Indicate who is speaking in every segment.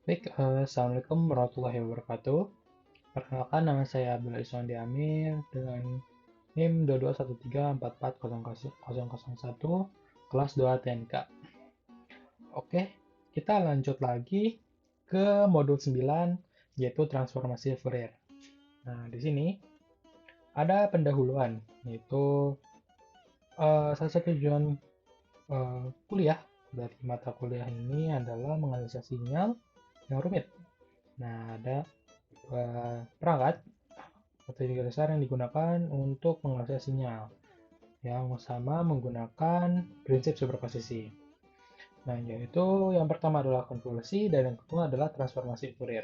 Speaker 1: Baik, Assalamualaikum warahmatullahi wabarakatuh. Perkenalkan, nama saya Abdullah Iswandi Amir dengan NIM 2213440001 kelas 2 TNK. Oke, kita lanjut lagi ke modul 9 yaitu transformasi Fourier. Nah, di sini ada pendahuluan yaitu salah satu tujuan kuliah dari mata kuliah ini adalah menganalisa sinyal yang rumit. Nah, ada perangkat atau tiga dasar yang digunakan untuk menganalisis sinyal yang sama menggunakan prinsip superposisi. Nah, yaitu yang pertama adalah konvolusi dan yang kedua adalah transformasi Fourier.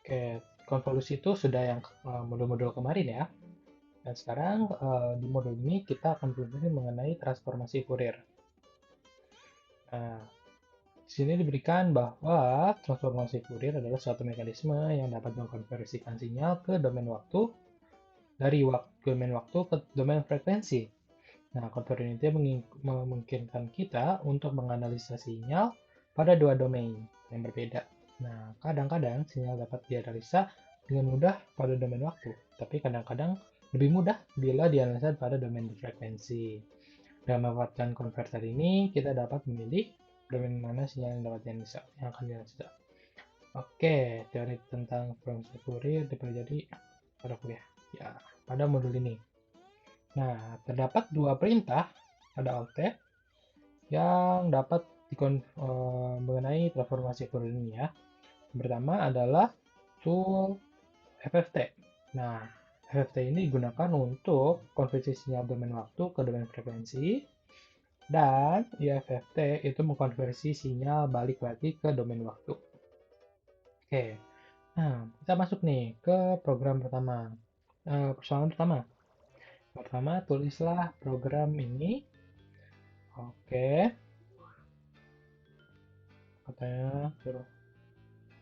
Speaker 1: Oke, konvolusi itu sudah yang modul-modul kemarin ya. Dan sekarang di modul ini kita akan belajar mengenai transformasi Fourier. Nah, di sini diberikan bahwa transformasi Fourier adalah suatu mekanisme yang dapat mengkonversikan sinyal ke domain waktu dari domain waktu ke domain frekuensi. Nah, konverter ini memungkinkan kita untuk menganalisa sinyal pada dua domain yang berbeda. Nah, kadang-kadang sinyal dapat dianalisa dengan mudah pada domain waktu, tapi kadang-kadang lebih mudah bila dianalisa pada domain frekuensi. Dengan memanfaatkan konverter ini, kita dapat memilih domain mana sinyal yang akan dianalisa. Oke, teori tentang frekuensi Fourier dipelajari pada kuliah. Ya, pada modul ini. Nah, terdapat dua perintah pada Altet yang dapat mengenai transformasi Fourier ini ya. Yang pertama adalah tool FFT. Nah, FFT ini digunakan untuk konversi sinyal domain waktu ke domain frekuensi dan IFFT itu mengkonversi sinyal balik lagi ke domain waktu. Oke, nah kita masuk nih ke program pertama. Persoalan pertama. Pertama, tulislah program ini. Oke, katanya suruh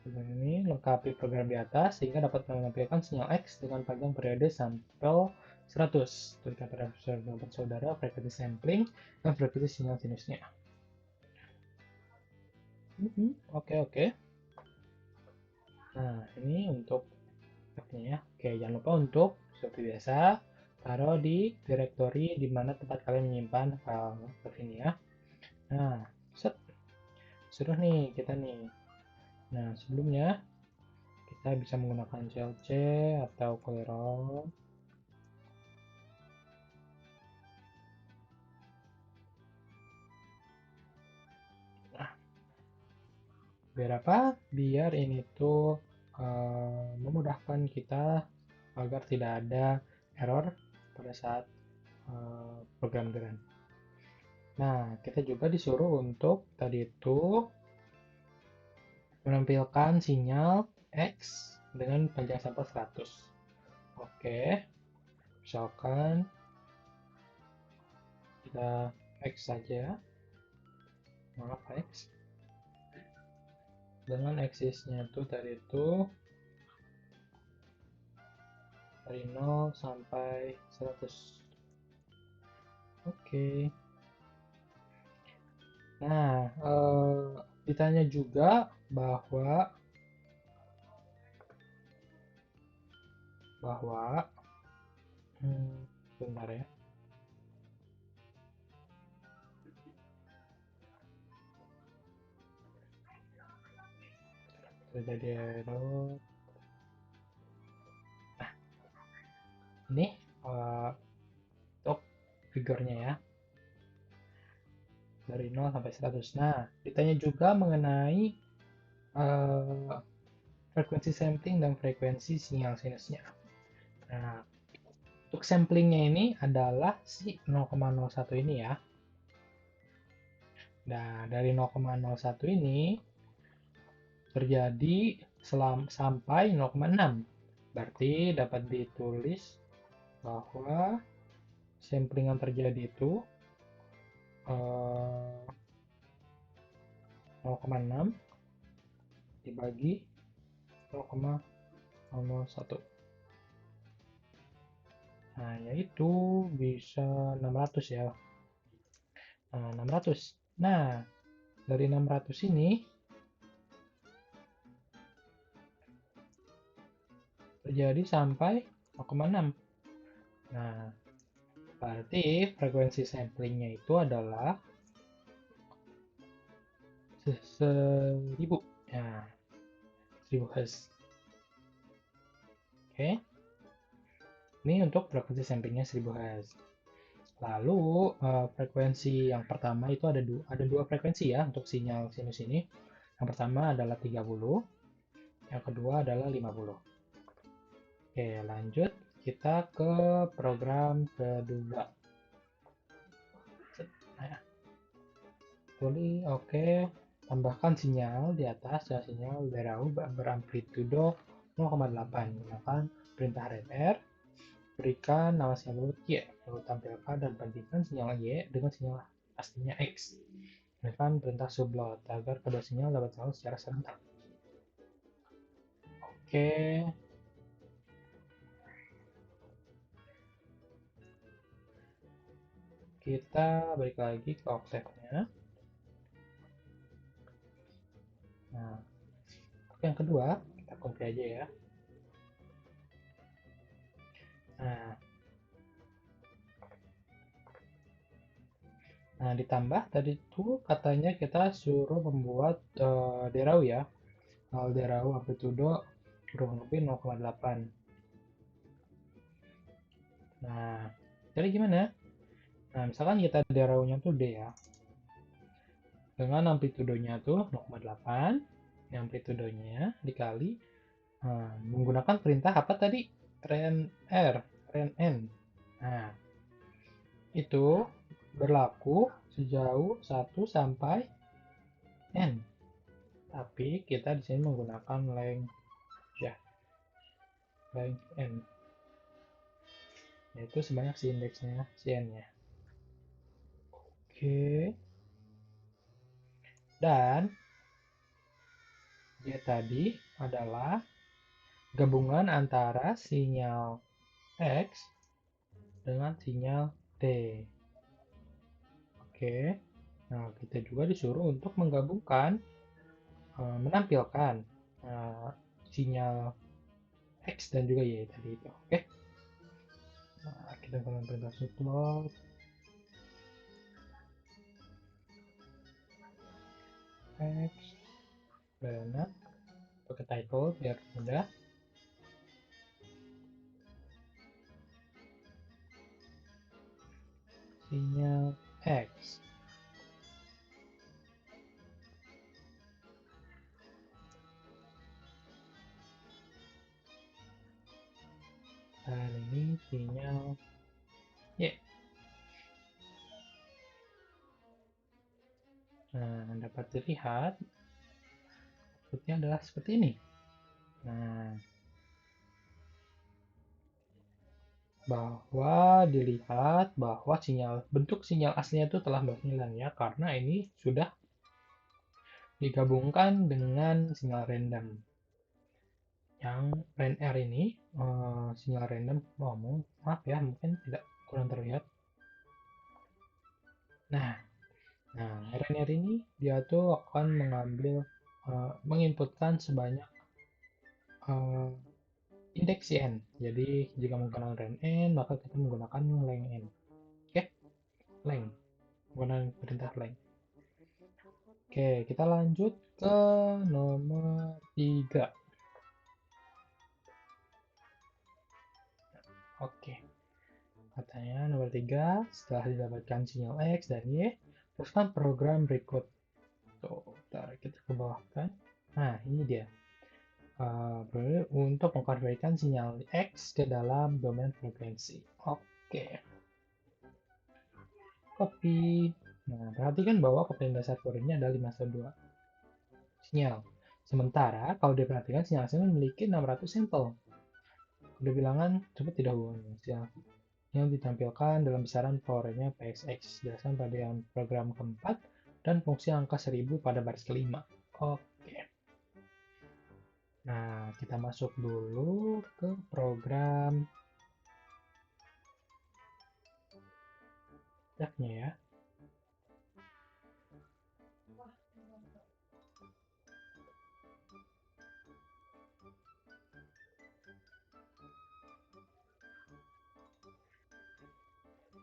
Speaker 1: program ini lengkapi program di atas sehingga dapat menampilkan sinyal X dengan panjang periode sampel 100. Tuliskan pada saudara frekuensi sampling dan frekuensi sinyal sinusnya. Oke, oke. Nah, ini untuk nya ya. Oke, jangan lupa untuk seperti biasa taruh di direktori di mana tempat kalian menyimpan file ini ya. Nah, set. Sudah nih kita nih. Nah, sebelumnya kita bisa menggunakan CLC atau Clearol. Nah, biar apa? Biar ini tuh memudahkan kita agar tidak ada error pada saat program run. Nah, kita juga disuruh untuk tadi itu menampilkan sinyal X dengan panjang sampel 100. Oke, misalkan kita X saja, maaf X, dengan axisnya itu tadi itu dari 0 sampai 100. Oke. Nah, ditanya juga bahwa bahwa bentar ya. Terjadi error. Nah, ini untuk figurnya ya. Dari 0 sampai 100. Nah, ditanya juga mengenai uh, frekuensi sampling dan frekuensi sinyal sinusnya. Nah, untuk samplingnya ini adalah si 0,01 ini ya. Nah, dari 0,01 ini terjadi sampai 0,6. Berarti dapat ditulis bahwa sampling yang terjadi itu 0,6 dibagi 0,01. Nah, yaitu bisa 600 ya. Nah, 600. Nah, dari 600 ini terjadi sampai 0,6. Nah, berarti frekuensi samplingnya itu adalah 1000. Nah, 1000 Hz. Oke, ini untuk frekuensi samplingnya 1000 Hz. Lalu, frekuensi yang pertama itu ada dua frekuensi ya untuk sinyal sinus ini. Yang pertama adalah 30, yang kedua adalah 50. Oke, lanjut kita ke program kedua. Nah, tulis, oke. Tambahkan sinyal di atas ya, sinyal derau beramplitudo 0,8. Gunakan perintah renr. Berikan nama sinyal Y, lalu tampilkan dan bandingkan sinyal Y dengan sinyal aslinya X. Gunakan perintah subload agar kedua sinyal dapat selalu secara serentak. Oke, kita balik lagi ke Octave-nya. Nah, yang kedua, kita copy aja ya. Nah, ditambah tadi tuh katanya kita suruh membuat derau ya. Nol derau amplitudo kurang lebih 0,8. Nah, jadi gimana? Nah, misalkan kita deraunya tuh D ya. Dengan amplitudonya tuh 0,8. Amplitudonya dikali menggunakan perintah apa tadi? Ren R, ren N. Nah, itu berlaku sejauh 1 sampai N. Tapi kita di sini menggunakan length ya, length N. Yaitu sebanyak si indeksnya, si N-nya. Oke. Dan dia tadi adalah gabungan antara sinyal X dengan sinyal T. Oke. Nah, kita juga disuruh untuk menggabungkan, menampilkan sinyal X dan juga Y tadi itu. Oke. Nah, kita gunakan perintah subload. X. Benar. Pakai title biar mudah. Sinyal X. Dan ini sinyal Y. Nah, dapat dilihat outputnya adalah seperti ini. Nah, bahwa dilihat bahwa bentuk sinyal aslinya itu telah berhilang ya, karena ini sudah digabungkan dengan sinyal random. Yang RNR ini sinyal random, maaf ya, mungkin tidak kurang terlihat. Nah, RNR ini dia tuh akan menginputkan sebanyak indeks n. Jadi jika menggunakan ren n, maka kita menggunakan length n. Oke, length. Menggunakan perintah length. Oke, kita lanjut ke nomor 3. Oke, katanya nomor 3, setelah didapatkan sinyal X dan Y, teruskan program berikut. Tuh, kita ke bawah kan. Nah, ini dia. Untuk mengkonvertikan sinyal X ke dalam domain frekuensi. Oke, copy. Nah, perhatikan bahwa kopian dasar Fourier-nya adalah 512 sinyal. Sementara kalau diperhatikan sinyal aslinya memiliki 600 sampel. Kode bilangan tersebut tidak hubungan sinyal yang ditampilkan dalam besaran Fourier-nya PXX. Jelaskan pada yang program keempat dan fungsi angka 1000 pada baris kelima. Oke. Nah, kita masuk dulu ke program nya ya.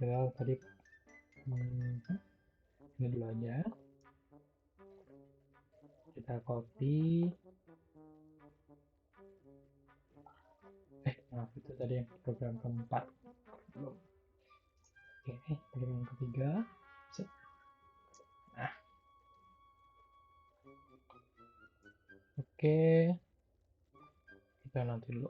Speaker 1: kita tadi ini dulu aja, kita copy. Maaf, itu tadi yang program keempat. Belum. Oke, program ketiga. Nah, oke, kita nanti dulu.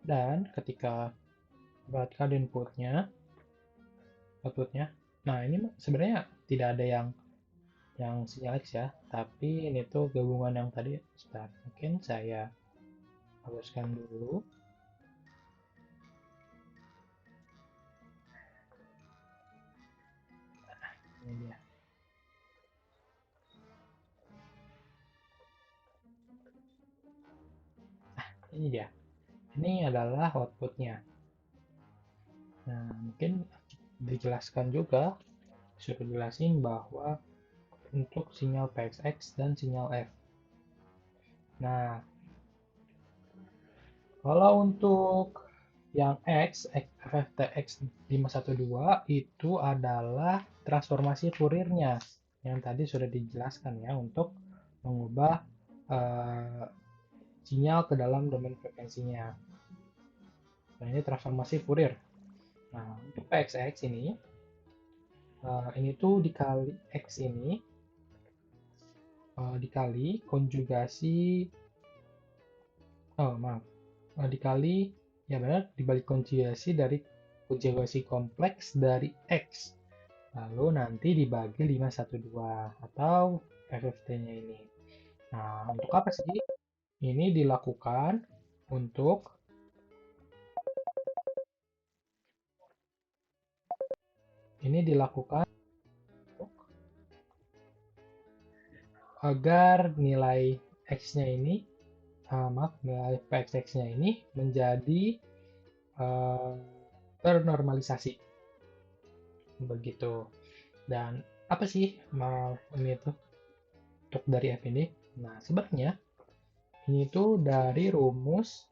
Speaker 1: Dan ketika perhatikan inputnya, outputnya, nah ini sebenarnya tidak ada yang sinyal X ya, tapi ini tuh gabungan yang tadi. Sebentar, mungkin saya hapuskan dulu. Ini dia. Ini dia. Ini adalah outputnya. Nah, mungkin dijelaskan juga, suruh jelasin bahwa untuk sinyal PXX dan sinyal F. Nah, kalau untuk yang X, FFTX 512 itu adalah transformasi Fouriernya yang tadi sudah dijelaskan ya, untuk mengubah sinyal ke dalam domain frekuensinya. Nah, ini transformasi Fourier. Nah, untuk PXX ini tuh dikali X ini dikali konjugasi, dikali, ya benar, dibalik konjugasi dari konjugasi kompleks dari X. Lalu nanti dibagi 512 atau FFT-nya ini. Nah, untuk apa sih? Ini dilakukan untuk agar nilai X-nya ini, nilai PXX-nya ini menjadi ternormalisasi. Begitu. Dan apa sih ini tuh untuk dari F ini? Nah, sebenarnya ini tuh dari rumus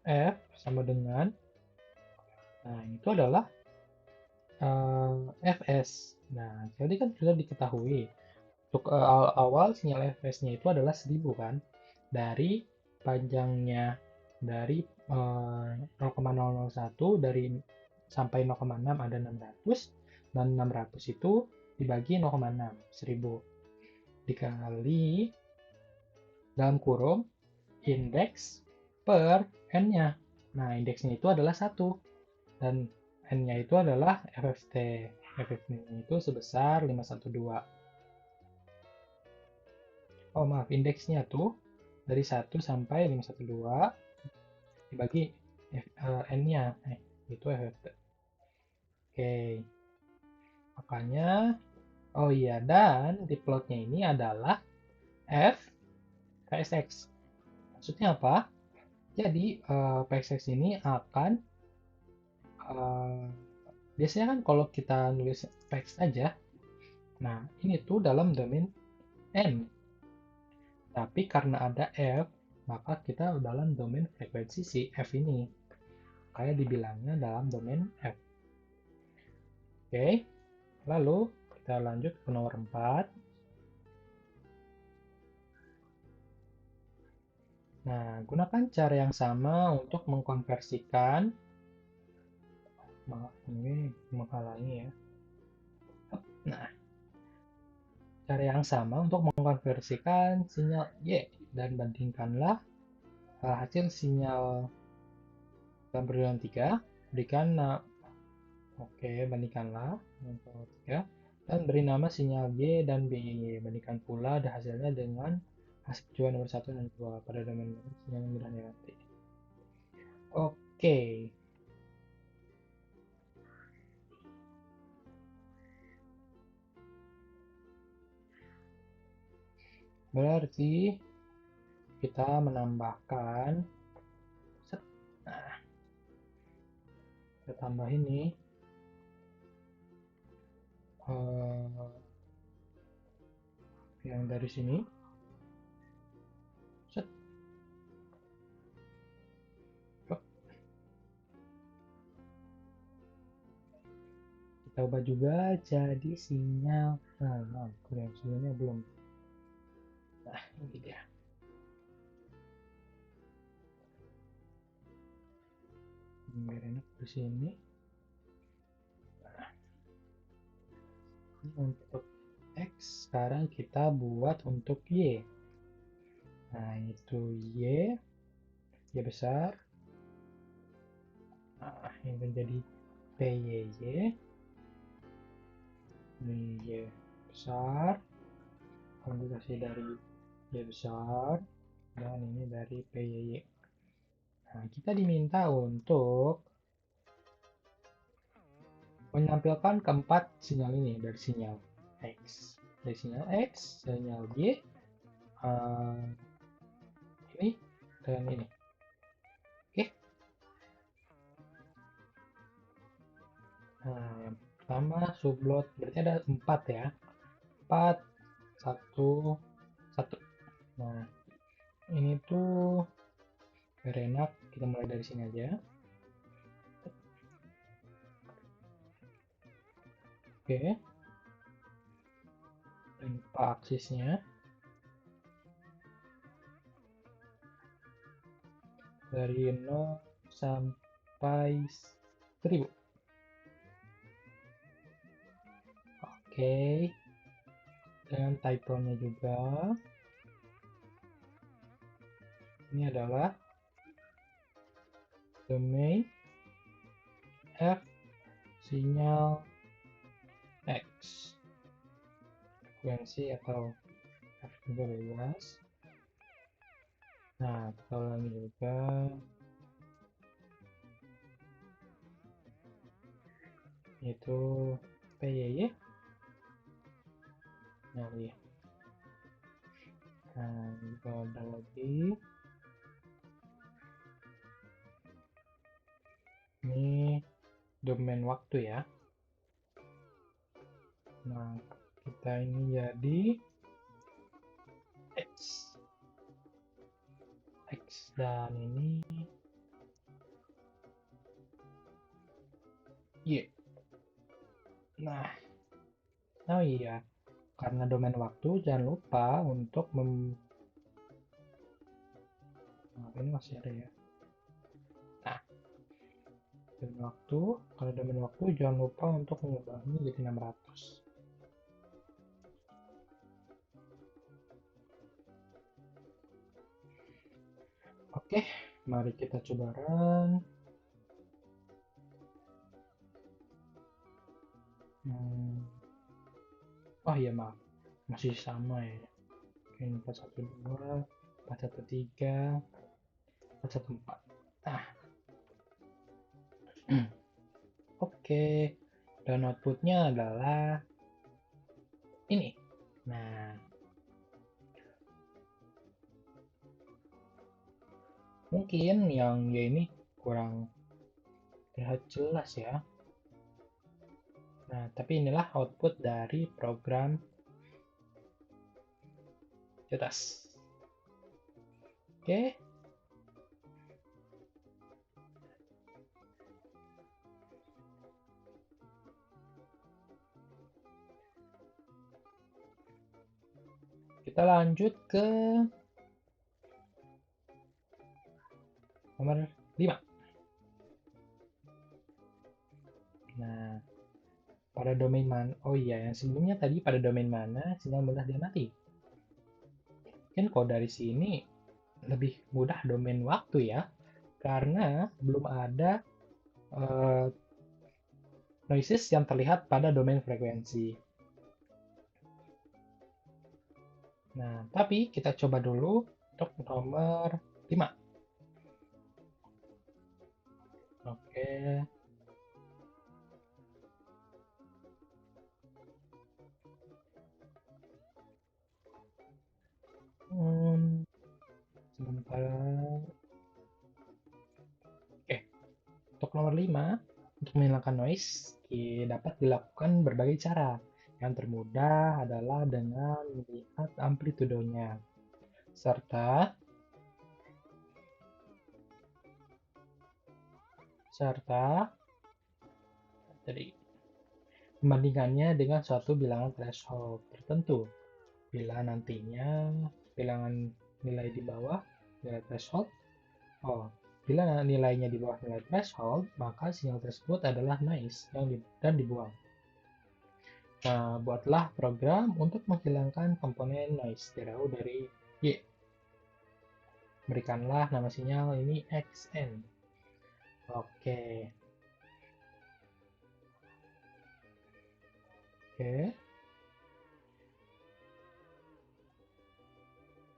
Speaker 1: F sama dengan, nah itu adalah Fs. Nah, jadi kan sudah diketahui untuk awal sinyal Fs-nya itu adalah 1000 kan, dari panjangnya dari 0,001 dari sampai 0,6 ada 600, dan 600 itu dibagi 0,6, 1000 dikali dalam kurung indeks per n-nya. Nah, indeksnya itu adalah 1 dan n-nya itu adalah FFT. FFT-nya itu sebesar 512. Oh, maaf, indeksnya tuh dari 1 sampai 512 dibagi n-nya. Itu FFT. Oke. Makanya, oh iya, dan di plotnya ini adalah F PSX. Maksudnya apa? Jadi, PSX ini akan biasanya kan kalau kita nulis PSX aja, nah ini tuh dalam domain N. Tapi karena ada F, maka kita dalam domain frekuensi si F ini. Kayak dibilangnya dalam domain F. Oke, lalu kita lanjut ke nomor 4. Nah, gunakan cara yang sama untuk mengkonversikan, maaf ini menghalangi ya. Nah, cara yang sama untuk mengkonversikan sinyal Y, dan bandingkanlah hasil sinyal dalam perbedaan 3, berikan bandingkanlah 3 dan beri nama sinyal Y dan B. Bandingkan pula hasilnya dengan hasil percobaan nomor 1 dan 2 pada domain yang mudah dimengerti. Oke. Berarti kita menambahkan, nah, kita tambah ini, yang dari sini, set, kita ubah juga jadi sinyal. Nah, yang sebelumnya belum. Nah, ini dia. Biar enak di sini. Nah, untuk X, sekarang kita buat untuk Y. Nah, itu Y besar. Nah, ini menjadi PYY. Ini Y besar. Kombinasi dari Y besar. Dan ini dari PYY. Nah, kita diminta untuk menampilkan keempat sinyal ini dari sinyal X. Dari sinyal X, sinyal Y, ini, dan ini. Oke. Nah, yang pertama sublot, berarti ada 4 ya. 4, 1, 1. Nah, ini tuh biar enak, kita mulai dari sini aja. Oke. Dan lupa aksisnya. Dari 0 sampai 1000. Oke. Dengan typo-nya juga. Ini adalah domain F sinyal X. Frekuensi atau F juga bebas. Nah, kita ulangi juga. Itu PYY. Nah, iya. Nah, kita ada lagi. Ini domain waktu ya. Nah, kita ini jadi X. X dan ini Y. Nah, oh iya, karena domain waktu jangan lupa untuk nah, ini masih ada ya. Nah, domain waktu, kalau domain waktu jangan lupa untuk mengubahnya jadi 600. Oke, mari kita coba run. Oh iya maaf, masih sama ya. Oke, 412, 413, 414. Nah, oke. Dan outputnya adalah ini. Nah, mungkin yang ya ini kurang terlihat jelas ya. Nah, tapi inilah output dari program di atas. Oke. Kita lanjut ke nomor 5. Nah, pada domain mana? Oh iya, yang sebelumnya tadi pada domain mana sinyal mudah diamati? Kan kalau dari sini lebih mudah domain waktu ya, karena belum ada noises yang terlihat pada domain frekuensi. Nah, tapi kita coba dulu untuk nomor 5. Oke. Hmm, sebentar. Oke, untuk nomor 5, untuk menghilangkan noise dapat dilakukan berbagai cara. Yang termudah adalah dengan melihat amplitudenya, serta serta jadi membandingkannya dengan suatu bilangan threshold tertentu. Bila nantinya bilangan nilai di bawah nilai threshold, bila nilainya di bawah nilai threshold, maka sinyal tersebut adalah noise dan dibuang. Nah, buatlah program untuk menghilangkan komponen noise jauh dari Y. Berikanlah nama sinyal ini XN. Oke, oke.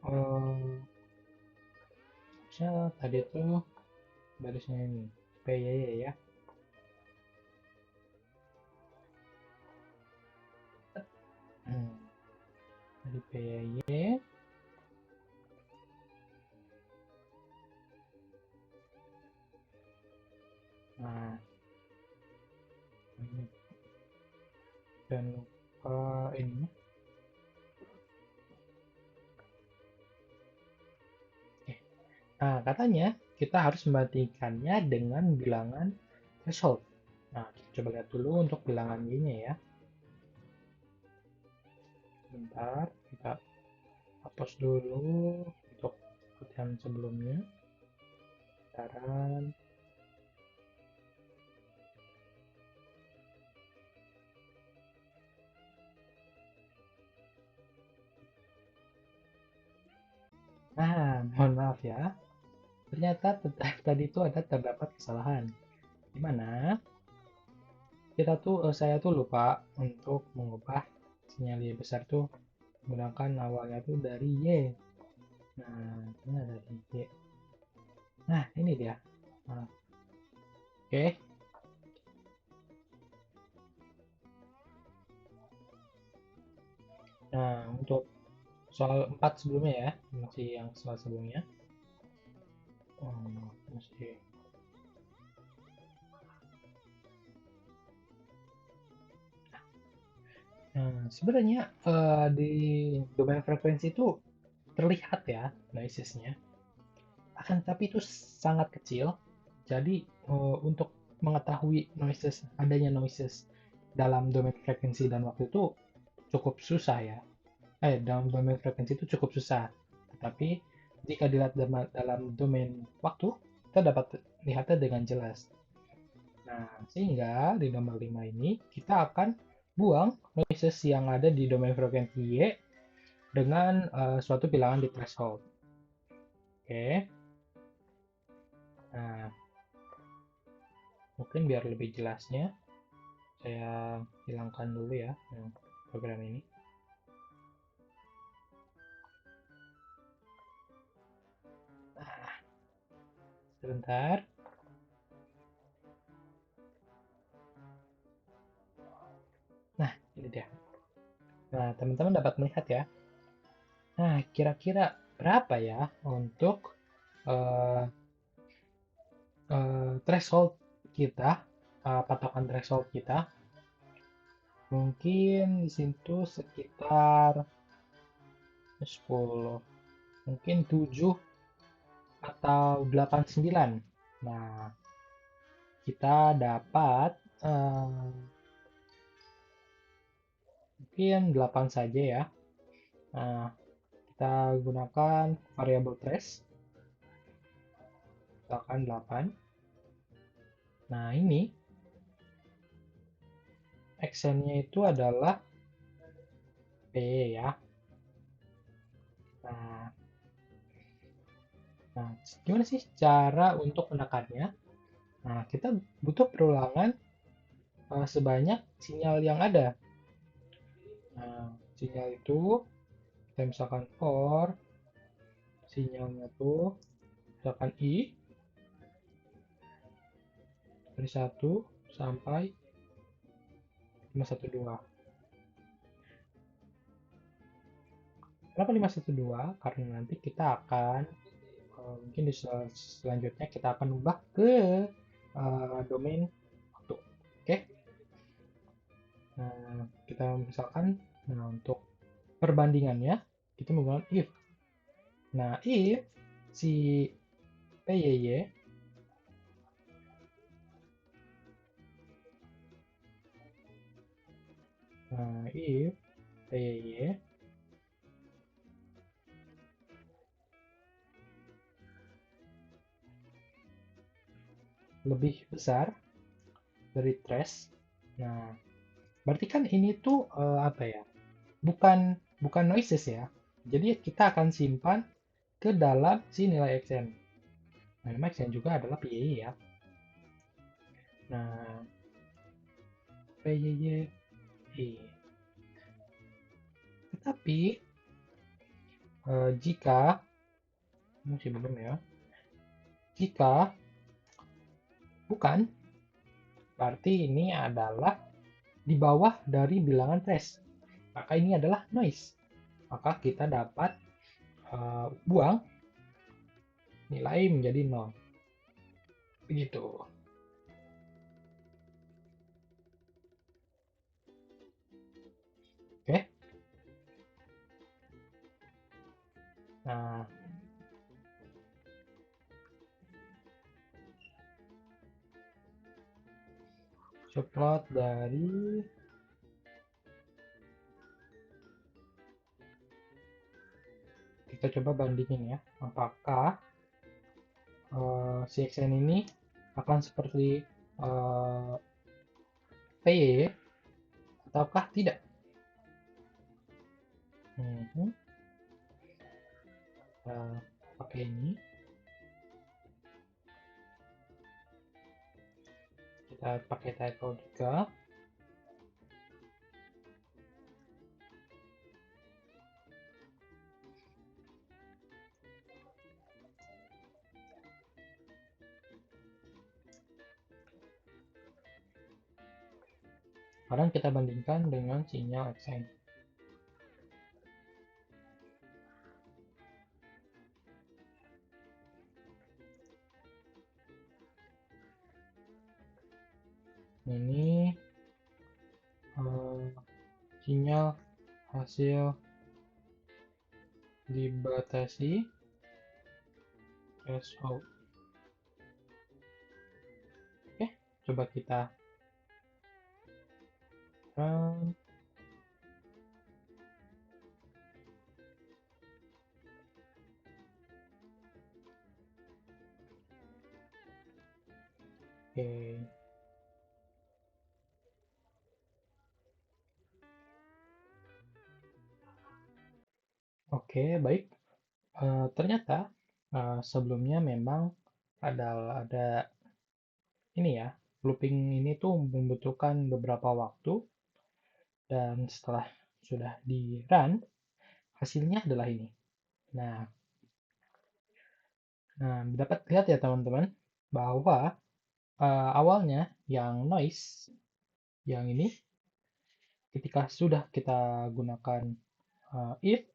Speaker 1: Um, tadi tuh barisnya ini PYY ya. Hmm, tadi PYY. Nah, ini dan lupa ini. Nah, katanya kita harus membandingkannya dengan bilangan threshold. Nah, kita coba lihat dulu untuk bilangan Y-nya ya. Bentar, kita hapus dulu untuk latihan sebelumnya. Sekarang, nah, mohon maaf ya. Ternyata tadi itu terdapat kesalahan. Di mana saya tuh lupa untuk mengubah sinyal Y besar tuh menggunakan awalnya tuh dari Y. Nah, ini ada di Y. Nah, ini dia. Nah, oke. Nah, untuk soal 4 sebelumnya ya, masih yang soal sebelumnya. Masih. Nah, sebenarnya di domain frekuensi itu terlihat ya noisesnya, akan tapi itu sangat kecil. Jadi untuk mengetahui adanya noises dalam domain frekuensi dan waktu itu cukup susah ya. Dalam domain frekuensi itu cukup susah. Tetapi jika dilihat dalam domain waktu, kita dapat lihatnya dengan jelas. Nah, sehingga di nomor 5 ini kita akan buang noises yang ada di domain frekuensi Y dengan suatu bilangan di threshold. Oke. Nah, mungkin biar lebih jelasnya, saya hilangkan dulu ya program ini. Nah, sebentar. Nah, ini dia. Nah, teman-teman dapat melihat ya. Nah, kira-kira berapa ya untuk uh, threshold kita, patokan threshold kita? Mungkin di situ sekitar 10, mungkin 7 atau 89. Nah, kita dapat mungkin 8 saja ya. Nah, kita gunakan variabel trace, misalkan 8. Nah, ini actionnya itu adalah P ya. Nah, nah, gimana sih cara untuk menekannya? Nah, kita butuh perulangan sebanyak sinyal yang ada. Nah, sinyal itu kita misalkan for sinyalnya tuh misalkan I dari 1 sampai 512. Kenapa 512? Karena nanti kita akan mungkin di selanjutnya kita akan ubah ke domain waktu. Oke. Nah, kita misalkan untuk perbandingannya kita menggunakan if. Nah, if si PYY, nah if PYY lebih besar dari trace. Nah, berarti kan ini tuh apa ya? Bukan bukan noises ya. Jadi kita akan simpan ke dalam si nilai xn. Nah, nama xn juga adalah PYY ya. Nah, PYY. Tetapi jika masih belum ya. Jika bukan, berarti ini adalah di bawah dari bilangan trace. Maka ini adalah noise. Maka kita dapat buang nilai menjadi 0. Begitu. Oke. Nah, subplot dari kita coba bandingin ya. Apakah si xn ini akan seperti PY ataukah tidak? Hmm, pakai ini. Kita pakai title juga. Sekarang kita bandingkan dengan sinyal xn. Ini sinyal hasil dibatasi SO. Oke, coba kita run. Oke. Oke, baik. Ternyata sebelumnya memang ada ini ya, looping ini tuh membutuhkan beberapa waktu dan setelah sudah di run, hasilnya adalah ini. Nah, dapat lihat ya teman-teman bahwa awalnya yang noise yang ini ketika sudah kita gunakan if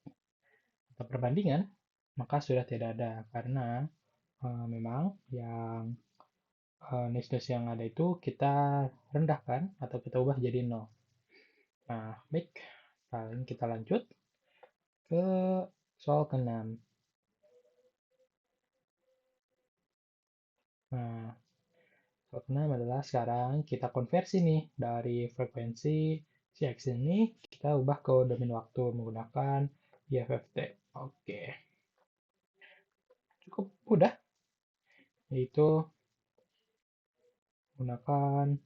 Speaker 1: atau perbandingan maka sudah tidak ada karena memang yang noise yang ada itu kita rendahkan atau kita ubah jadi nol. Nah, baik. Paling kita lanjut ke soal ke-6. Nah, soal ke-6 adalah sekarang kita konversi nih dari frekuensi si X ini kita ubah ke domain waktu menggunakan IFFT. Oke, cukup mudah, yaitu menggunakan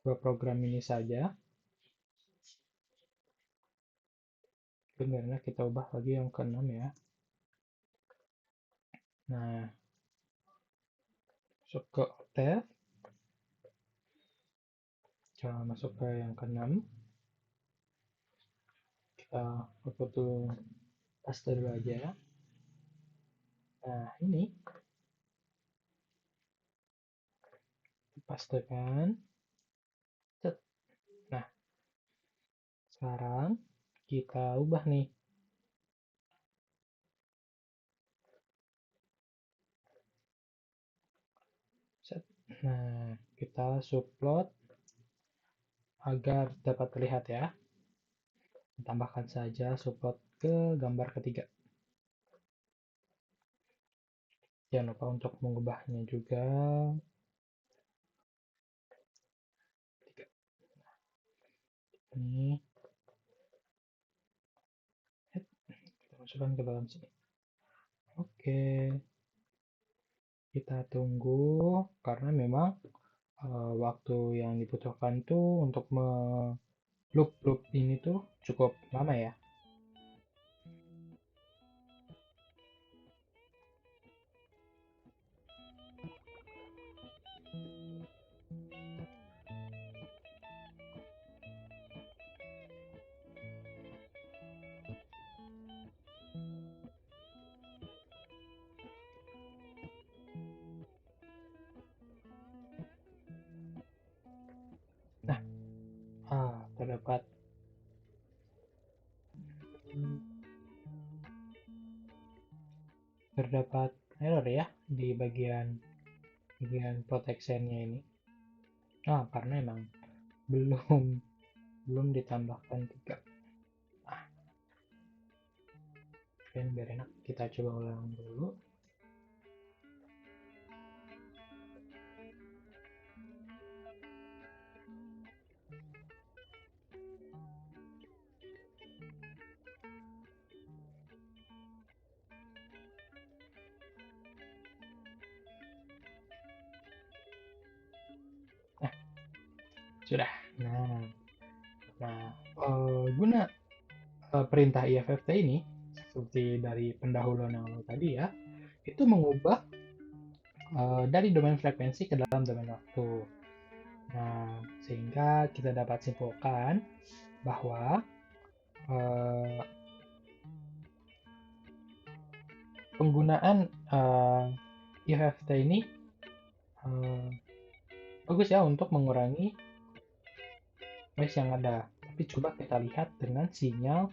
Speaker 1: dua program ini saja. Sebenarnya kita ubah lagi yang ke-6 ya. Nah, masuk ke Octave. Coba masuk ke yang ke-6. Kita upload dulu, paste dulu aja. Nah, ini pastekan. Nah, sekarang kita ubah nih Nah, kita subplot agar dapat terlihat ya. Tambahkan saja subplot ke gambar ketiga. Jangan lupa untuk mengubahnya juga. Ini kita masukkan ke dalam sini. Oke, kita tunggu karena memang waktu yang dibutuhkan tuh untuk loop ini tuh cukup lama ya. Nah, terdapat terdapat error ya di bagian protectionnya ini. Karena emang belum belum ditambahkan 3. Biar enak, kita coba ulang dulu. Nah, sudah. Guna perintah IFFT ini, seperti dari pendahuluan yang lalu tadi ya, itu mengubah dari domain frekuensi ke dalam domain waktu. Nah, sehingga kita dapat simpulkan bahwa penggunaan IFFT ini bagus ya untuk mengurangi noise yang ada. Tapi coba kita lihat dengan sinyal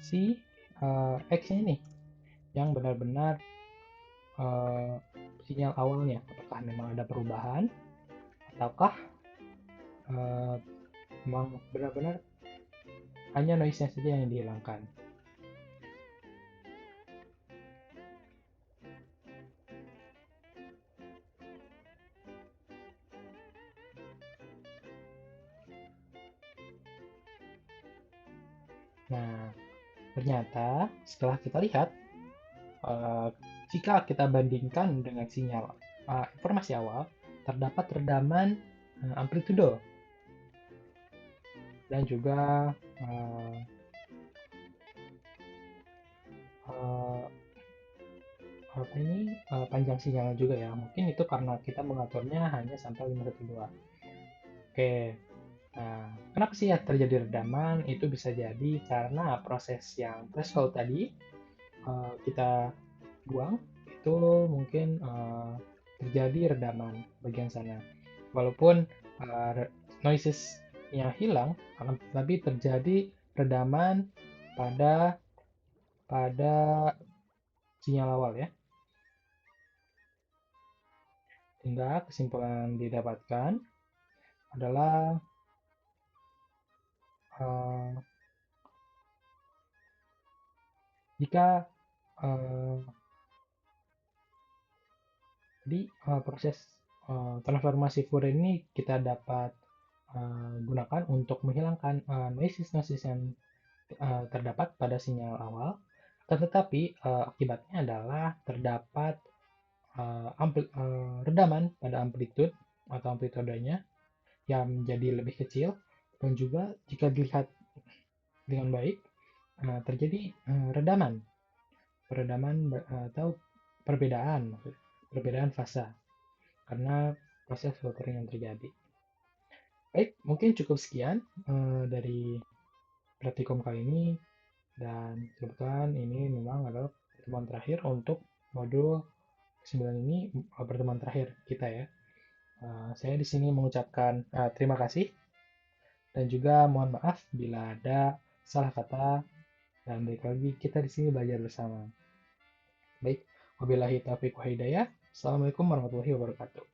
Speaker 1: si X ini yang benar-benar sinyal awalnya. Apakah memang ada perubahan ataukah memang benar-benar hanya noise-nya saja yang dihilangkan. Nah, ternyata setelah kita lihat, jika kita bandingkan dengan sinyal informasi awal, terdapat redaman amplitudo dan juga panjang sinyalnya juga ya. Mungkin itu karena kita mengaturnya hanya sampai 5.2. Oke. Nah, kenapa sih ya terjadi redaman? Itu bisa jadi karena proses yang threshold tadi kita buang, itu mungkin terjadi redaman bagian sana. Walaupun noises-nya hilang, akan tetapi terjadi redaman pada sinyal awal ya. Sehingga kesimpulan didapatkan adalah jika di proses transformasi Fourier ini kita dapat gunakan untuk menghilangkan noises yang terdapat pada sinyal awal, tetapi akibatnya adalah terdapat redaman pada amplitude atau amplitudenya yang menjadi lebih kecil, dan juga jika dilihat dengan baik terjadi redaman atau perbedaan fasa karena proses filtering yang terjadi. Baik, mungkin cukup sekian dari praktikum kali ini, dan kebetulan ini memang adalah pertemuan terakhir untuk modul 9 ini, pertemuan terakhir kita ya. Saya di sini mengucapkan terima kasih dan juga mohon maaf bila ada salah kata, dan balik lagi kita di sini belajar bersama. Baik, wabillahi taufiq wa hidayah. Assalamualaikum warahmatullahi wabarakatuh.